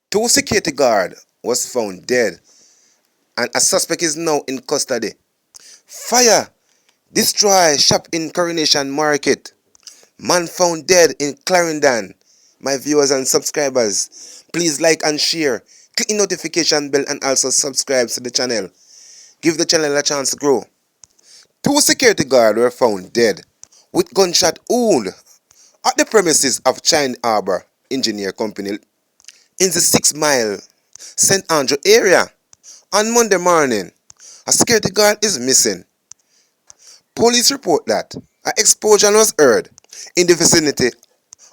Two security guard was found dead and a suspect is now in custody. Fire destroy shop in Coronation Market. Man found dead in Clarendon. My viewers and subscribers, please like and share. Click the notification bell and also subscribe to the channel. Give the channel a chance to grow. Two security guards were found dead with gunshot wound at the premises of China Harbour Engineer Company in the 6 Mile, St. Andrew area. On Monday morning, a security guard is missing. Police report that an explosion was heard in the vicinity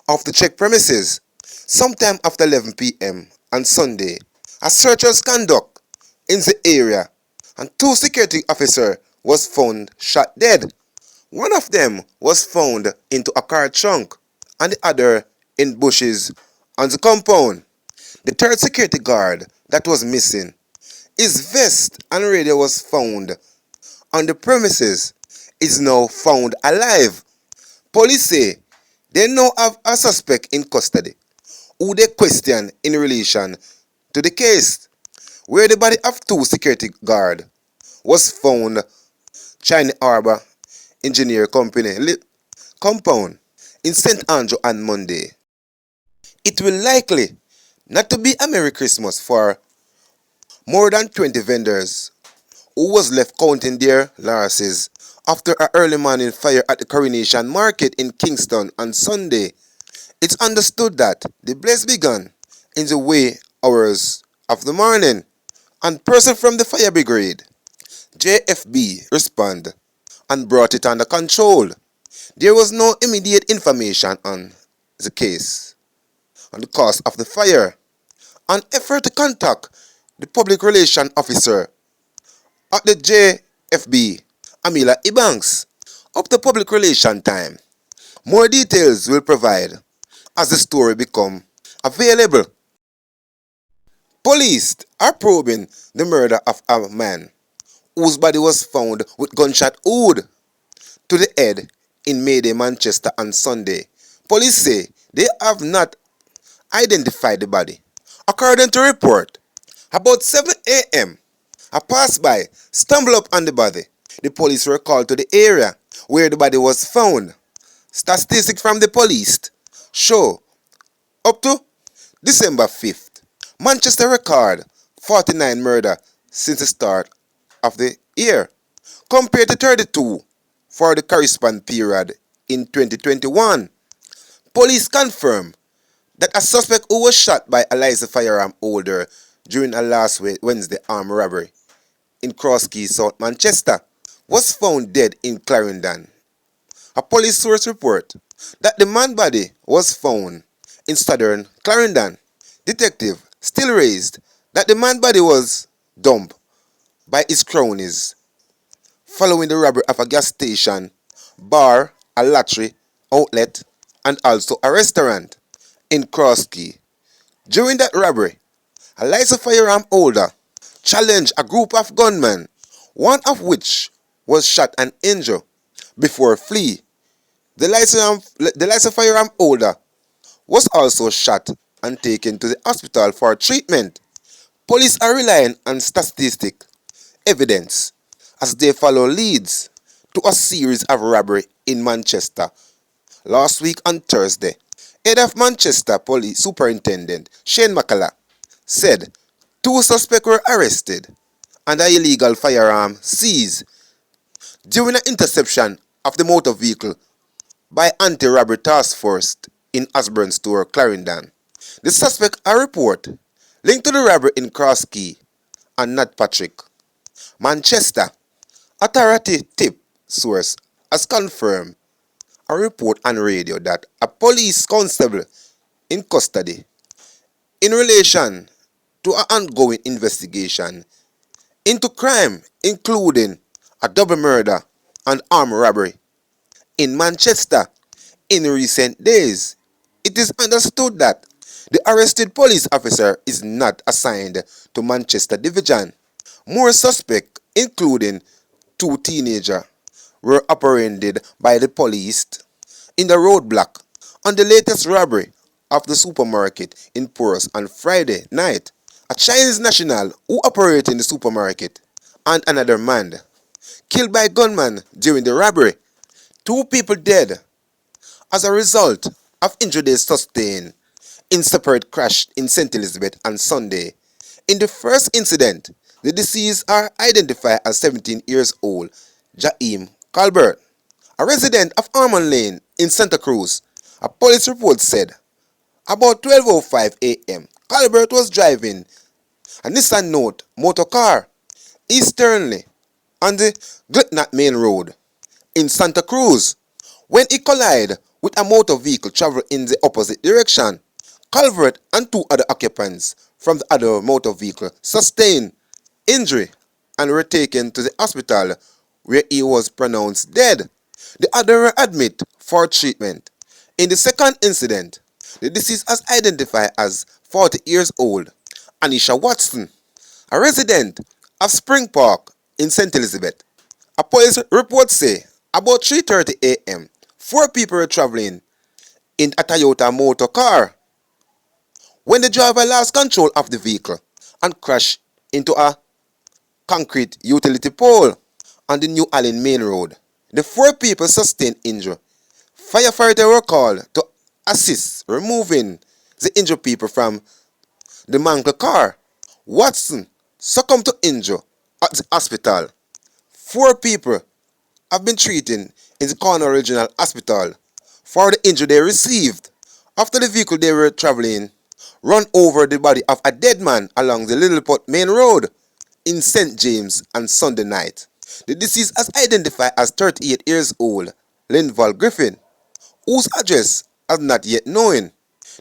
of the check premises sometime after 11 p.m. on Sunday. A search was conducted in the area and two security officers was found shot dead. One of them was found into a car trunk and the other in bushes on the compound. The third security guard that was missing, his vest and radio was found on the premises, is now found alive. Police say they now have a suspect in custody who they question in relation to the case where the body of two security guard was found China Harbour Engineer Company compound in St. Andrew on Monday. It will likely not to be a Merry Christmas for more than 20 vendors who was left counting their losses after an early morning fire at the Coronation Market in Kingston on Sunday. It's understood that the blaze began in the wee hours of the morning and person from the fire brigade, JFB, responded and brought it under control. There was no immediate information on the case, on the cause of the fire. An effort to contact the public relations officer at the JFB, Amila Ebanks, up to public relation time. More details will provide as the story become available. Police are probing the murder of a man whose body was found with gunshot wound to the head in Mayday, Manchester on Sunday. Police say they have not identified the body. According to report, about 7 a.m., a passerby stumbled up on the body. The police were called to the area where the body was found. Statistics from the police show up to December 5th, Manchester record 49 murders since the start of the year, compared to 32 for the corresponding period in 2021. Police confirm that a suspect who was shot by a licensed firearm holder during a last Wednesday armed robbery in Cross Keys, South Manchester, was found dead in Clarendon. A police source report that the man's body was found in southern Clarendon. Detective still raised that the man's body was dumped by his cronies following the robbery of a gas station, bar, a lottery outlet, and also a restaurant in Cross Key. During that robbery, a licensed firearm holder challenged a group of gunmen, one of which was shot and injured before flee. The licensed firearm holder was also shot and taken to the hospital for treatment. Police are relying on statistic evidence as they follow leads to a series of robberies in Manchester last week on Thursday. Head of Manchester Police Superintendent Shane McCullough said two suspects were arrested and an illegal firearm seized during an interception of the motor vehicle by anti-robbery task force in Osborne Store, Clarendon. The suspect are report linked to the robbery in Cross Key and Nat Patrick. Manchester authority tip source has confirmed a report on radio that a police constable in custody in relation to an ongoing investigation into crime including a double murder and armed robbery in Manchester in recent days. It is understood that the arrested police officer is not assigned to Manchester Division. More suspects, including two teenagers, were apprehended by the police in the roadblock on the latest robbery of the supermarket in Perth on Friday night. A Chinese national who operated in the supermarket and another man killed by gunman during the robbery. 2 people dead as a result of injuries sustained in separate crash in St. Elizabeth on Sunday. In the first incident, the deceased are identified as 17 years old Jaim Colbert, a resident of Armand Lane in Santa Cruz. A police report said about 12:05 a.m. Colbert was driving a Nissan Note motor car easternly on the Glenat Main Road in Santa Cruz when he collided with a motor vehicle traveling in the opposite direction. Colbert and 2 other occupants from the other motor vehicle sustained injury and were taken to the hospital where he was pronounced dead. The other were admitted for treatment. In the second incident, the deceased is identified as 40 years old Anisha Watson, a resident of Spring Park in St. Elizabeth. A police report say about 3:30 a.m. 4 people were traveling in a Toyota motor car when the driver lost control of the vehicle and crashed into a concrete utility pole on the New Allen Main Road. The 4 people sustained injury. Firefighters were called to assist removing the injured people from the mangled car. Watson succumbed to injury at the hospital. 4 people have been treated in the Cornwall Regional Hospital for the injury they received after the vehicle they were traveling run over the body of a dead man along the Littleport Main Road in St. James on Sunday night. The deceased is identified as 38 years old Linval Griffin, whose address is not yet known.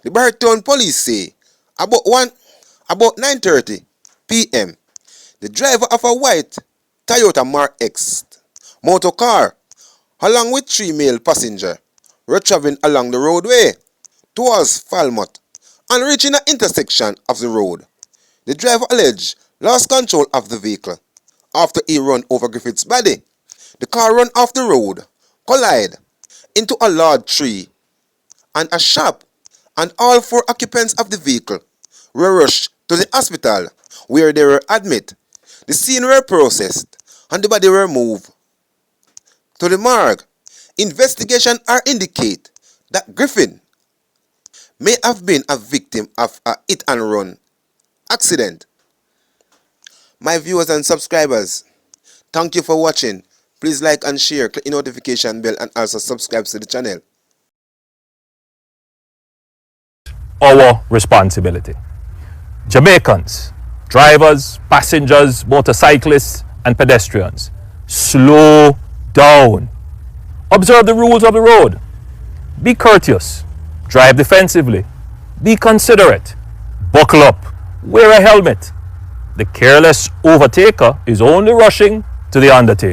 The Barrington police say about 9:30 p.m. the driver of a white Toyota Mark X motor car along with 3 male passengers were traveling along the roadway towards Falmouth and reaching an intersection of the road. The driver alleged lost control of the vehicle after he ran over Griffith's body. The car ran off the road, collided into a large tree and a shop, and all 4 occupants of the vehicle were rushed to the hospital where they were admitted. The scene were processed and the body were moved to the morgue. Investigation are indicate that Griffin may have been a victim of a hit and run accident. My viewers and subscribers, thank you for watching. Please like and share, click the notification bell and also subscribe to the channel. Our responsibility. Jamaicans, drivers, passengers, motorcyclists and pedestrians, slow down. Observe the rules of the road. Be courteous. Drive defensively. Be considerate. Buckle up. Wear a helmet. The careless overtaker is only rushing to the undertaker.